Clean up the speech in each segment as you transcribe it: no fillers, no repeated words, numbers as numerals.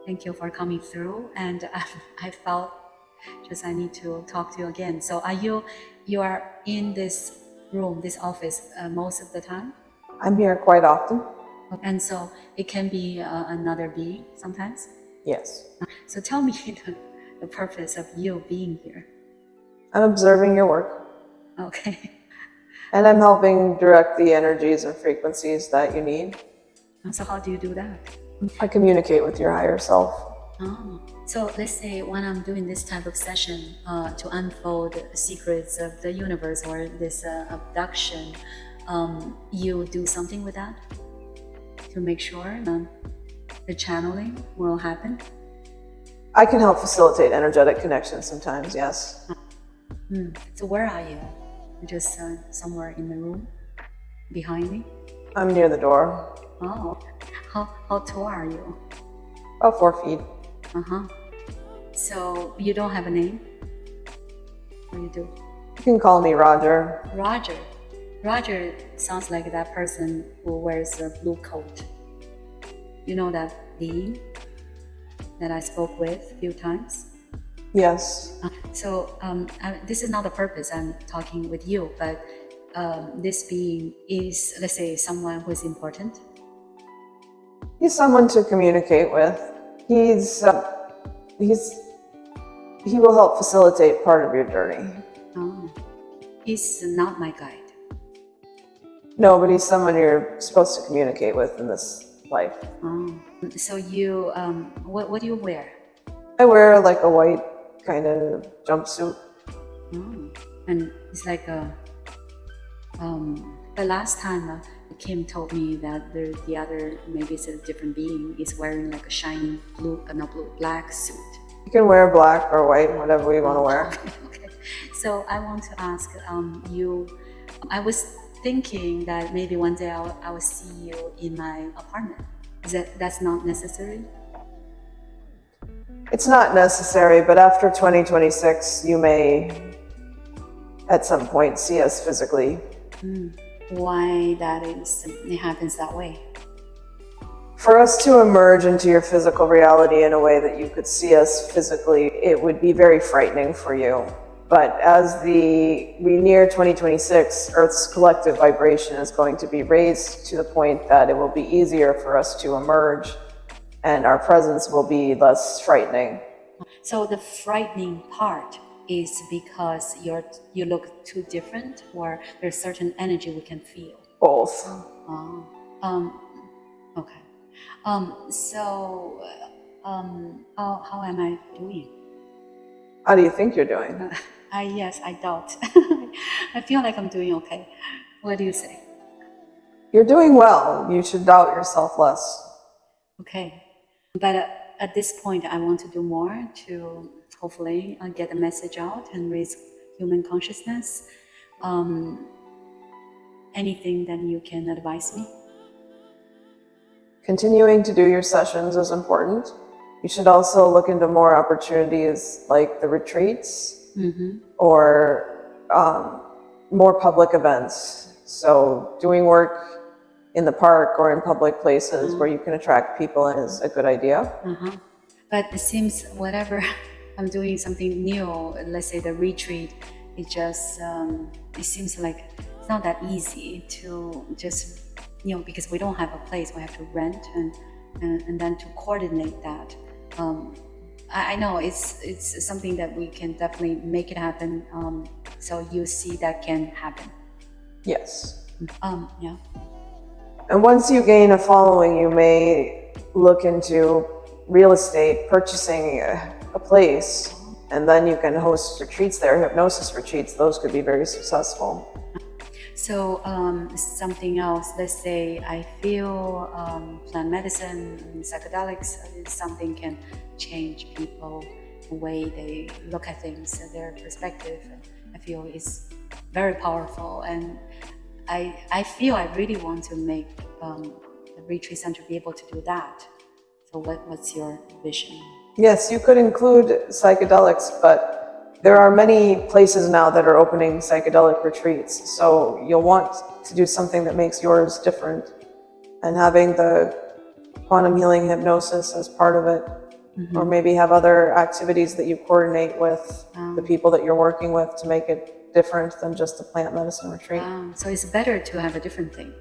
Thank you for coming through. And I felt just I need to talk to you again. So you are in this room, this office most of the time? I'm here quite often. And so it can be another being sometimes? Yes. So tell me the purpose of you being here. I'm observing your work. Okay. And I'm helping direct the energies and frequencies that you need. So how do you do that? I communicate with your higher self. Oh, so let's say when I'm doing this type of session to unfold secrets of the universe or this abduction, you do something with that to make sure the channeling will happen? I can help facilitate energetic connections sometimes, yes. So where are you? Just somewhere in the room behind me? I'm near the door. Oh, how tall are you? About 4 feet. So you don't have a name? Or you do? You can call me Roger. Roger. Roger sounds like that person who wears a blue coat. You know that being that I spoke with a few times? Yes. So this is not the purpose I'm talking with you, but this being is, let's say, someone who is important. He's someone to communicate with. He will help facilitate part of your journey. Oh, he's not my guide. No, but he's someone you're supposed to communicate with in this life. Oh, so you, what do you wear? I wear like a white kind of jumpsuit. Oh, and it's like a, the last time Kim told me that the other, maybe it's a different being, is wearing like a shiny black suit. You can wear black or white, whatever you want to wear. Okay. So I want to ask you, I was thinking that maybe one day I will see you in my apartment. That's not necessary? It's not necessary, but after 2026, you may at some point see us physically. Why that is, it happens that way? For us to emerge into your physical reality in a way that you could see us physically, it would be very frightening for you. But as we near 2026, Earth's collective vibration is going to be raised to the point that it will be easier for us to emerge and our presence will be less frightening. So the frightening part is because you look too different, or there's certain energy we can feel? Both. Okay. So how am I doing? How do you think you're doing? Yes, I doubt. I feel like I'm doing okay. What do you say? You're doing well. You should doubt yourself less. Okay. But at this point, I want to do more to hopefully get the message out and raise human consciousness. Anything that you can advise me? Continuing to do your sessions is important. You should also look into more opportunities like the retreats or more public events. So doing work in the park or in public places where you can attract people is a good idea. But it seems whatever I'm doing something new, let's say the retreat, it just, it seems like it's not that easy to just, because we don't have a place, we have to rent and then to coordinate that. I know it's something that we can definitely make it happen. So you see that can happen. Yes. Yeah. And once you gain a following, you may look into real estate, purchasing a place, and then you can host retreats there, hypnosis retreats. Those could be very successful. So something else, let's say I feel plant medicine and psychedelics, something can change people, the way they look at things, their perspective. I feel is very powerful, and I feel I really want to make the retreat center be able to do that. So what's your vision? Yes, you could include psychedelics, but there are many places now that are opening psychedelic retreats. So you'll want to do something that makes yours different. And having the quantum healing hypnosis as part of it or maybe have other activities that you coordinate with the people that you're working with to make it different than just a plant medicine retreat. So it's better to have different things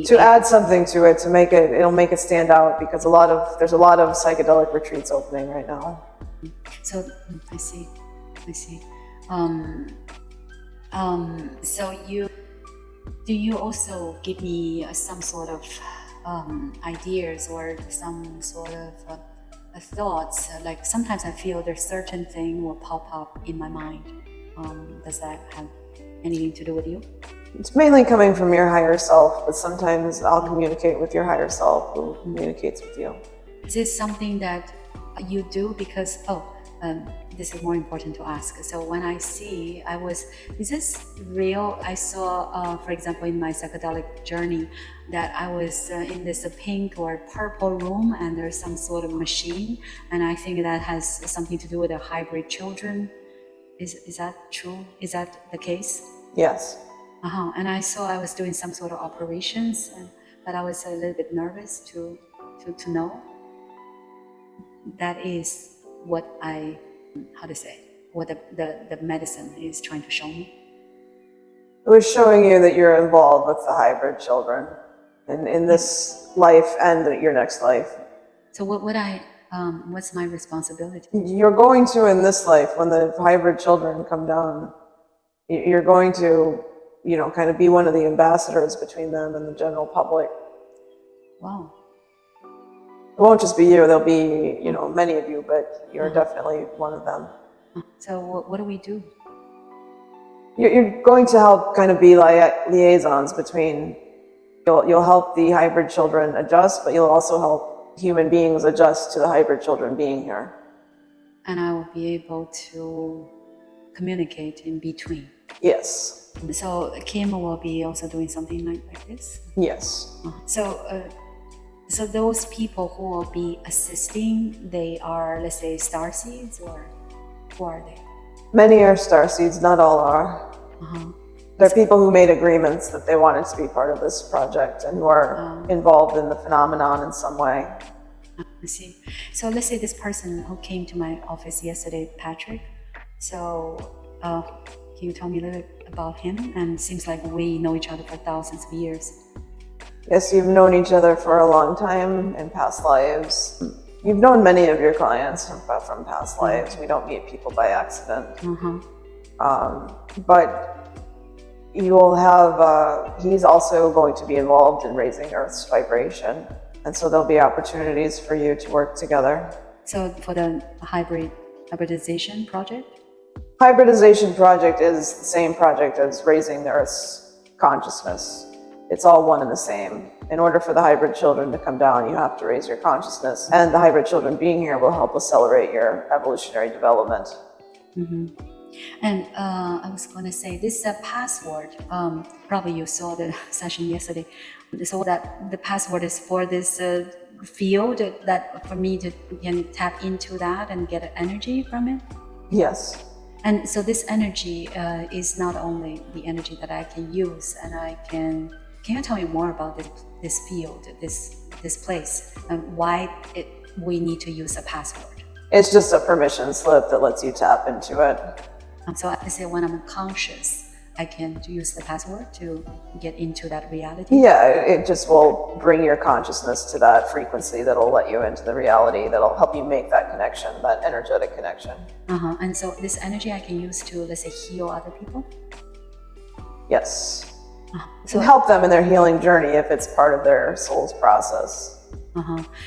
to add something to it, to make it, it'll make it stand out, because there's a lot of psychedelic retreats opening right now. So I see. So do you also give me some sort of ideas or some sort of thoughts? Like sometimes I feel there's certain thing will pop up in my mind. Does that have anything to do with you? It's mainly coming from your higher self, but sometimes I'll communicate with your higher self who communicates with you. Is this something that you do because, this is more important to ask. So when I see, is this real? I saw, for example, in my psychedelic journey, that I was in this pink or purple room, and there's some sort of machine, and I think that has something to do with the hybrid children. Is that true? Is that the case? Yes. And I saw I was doing some sort of operations, but I was a little bit nervous to know. That is what what the medicine is trying to show me. It was showing you that you're involved with the hybrid children in this life and your next life. So what's my responsibility? You're going to, in this life, when the hybrid children come down, you're going to, kind of be one of the ambassadors between them and the general public. Wow. It won't just be you, there'll be, many of you, but you're definitely one of them. So what do we do? You're going to help kind of be liaisons between, you'll help the hybrid children adjust, but you'll also help human beings adjust to the hybrid children being here. And I will be able to communicate in between. Yes. So Kim will be also doing something like this? Yes. So those people who will be assisting, they are, let's say, starseeds, or who are they? Many are starseeds, not all are. There are people who made agreements that they wanted to be part of this project and who are involved in the phenomenon in some way. I see. So let's say this person who came to my office yesterday, Patrick. So can you tell me a little bit about him? And it seems like we know each other for thousands of years. Yes, you've known each other for a long time in past lives. You've known many of your clients from past lives. We don't meet people by accident. But you will have, he's also going to be involved in raising Earth's vibration. And so there'll be opportunities for you to work together. So for the hybridization project? Hybridization project is the same project as raising the Earth's consciousness. It's all one and the same. In order for the hybrid children to come down, you have to raise your consciousness. And the hybrid children being here will help accelerate your evolutionary development. And I was going to say, this password, probably you saw the session yesterday. So that the password is for this field, that for me to can tap into that and get energy from it? Yes. And so this energy is not only the energy that I can use, and can you tell me more about this field, this place, and why we need to use a password? It's just a permission slip that lets you tap into it. So I say when I'm conscious, I can use the password to get into that reality? Yeah, it just will bring your consciousness to that frequency that'll let you into the reality, that'll help you make that connection, that energetic connection. And so this energy I can use to, let's say, heal other people? Yes. So help them in their healing journey if it's part of their soul's process.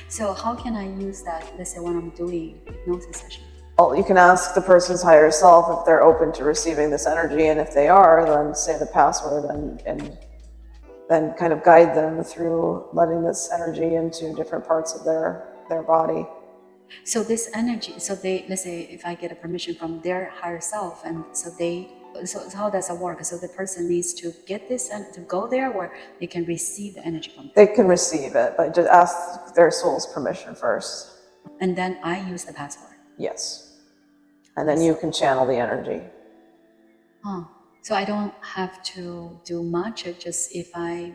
So how can I use that, let's say, when I'm doing hypnosis session? Well, you can ask the person's higher self if they're open to receiving this energy, and if they are, then say the password and then kind of guide them through letting this energy into different parts of their body. So this energy, so they, let's say if I get a permission from their higher self, and so how does that work? So the person needs to get this and to go there, or they can receive the energy from them? They can receive it, but just ask their soul's permission first. And then I use the password? Yes. And then you can channel the energy. So I don't have to do much, just if I,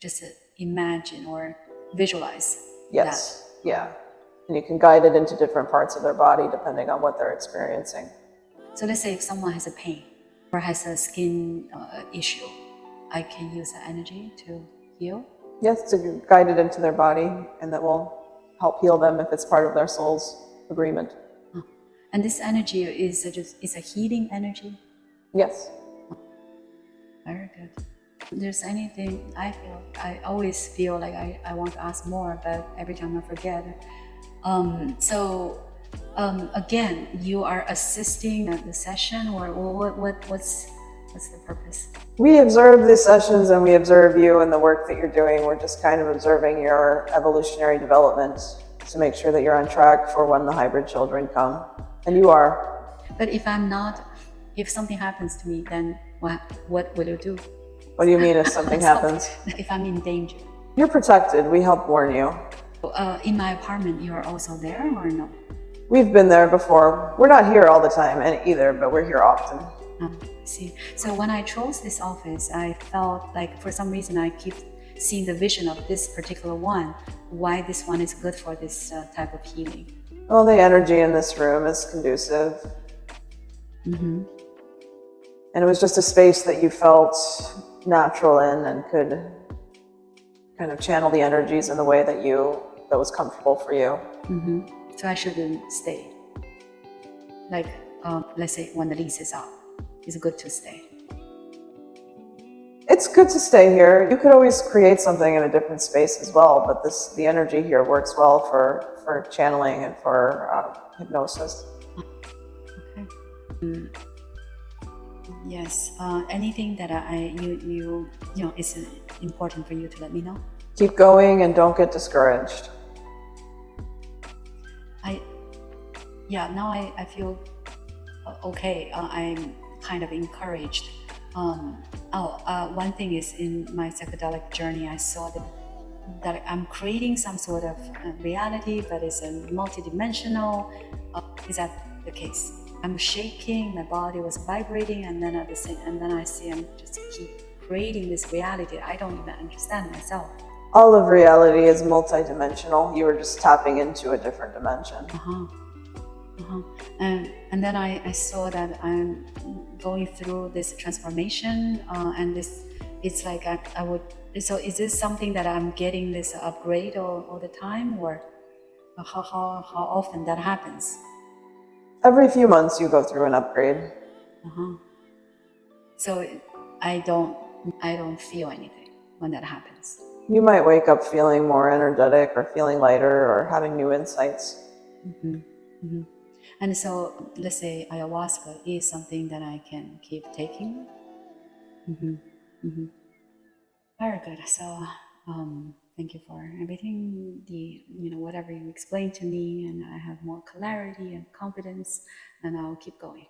just imagine or visualize. Yes. That. Yeah. And you can guide it into different parts of their body depending on what they're experiencing. So let's say if someone has a pain or has a skin issue, I can use that energy to heal? Yes, to guide it into their body, and that will help heal them if it's part of their soul's agreement. And this energy is a healing energy? Yes. Very good. There's anything I always feel like I want to ask more, but every time I forget. Again, you are assisting the session, or what's the purpose? We observe the sessions and we observe you and the work that you're doing. We're just kind of observing your evolutionary development to make sure that you're on track for when the hybrid children come. And you are. But if something happens to me, then what will you do? What do you mean if something happens? If I'm in danger. You're protected. We help warn you. In my apartment, you are also there or no? We've been there before. We're not here all the time either, but we're here often. I see. So when I chose this office, I felt like for some reason I keep seeing the vision of this particular one, why this one is good for this type of healing. Well, the energy in this room is conducive. Mm-hmm. And it was just a space that you felt natural in and could kind of channel the energies in the way that was comfortable for you. Mm-hmm. So I shouldn't stay. Like, let's say when the lease is up, it's good to stay. It's good to stay here. You could always create something in a different space as well, but the energy here works well for channeling and for hypnosis. Okay. Yes. Anything that you know is important for you to let me know? Keep going and don't get discouraged. Now I feel okay. I'm kind of encouraged. One thing is in my psychedelic journey, I saw that I'm creating some sort of reality, but it's a multidimensional. Is that the case? I'm shaking, my body was vibrating, and then I see I'm just keep creating this reality. I don't even understand myself. All of reality is multidimensional. You were just tapping into a different dimension. And then I saw that I'm going through this transformation, and it's like I would. So is this something that I'm getting this upgrade all the time, or how often that happens? Every few months you go through an upgrade. So I don't feel anything when that happens. You might wake up feeling more energetic or feeling lighter or having new insights. And so let's say ayahuasca is something that I can keep taking. Very good. So thank you for everything, whatever you explained to me, and I have more clarity and confidence, and I'll keep going.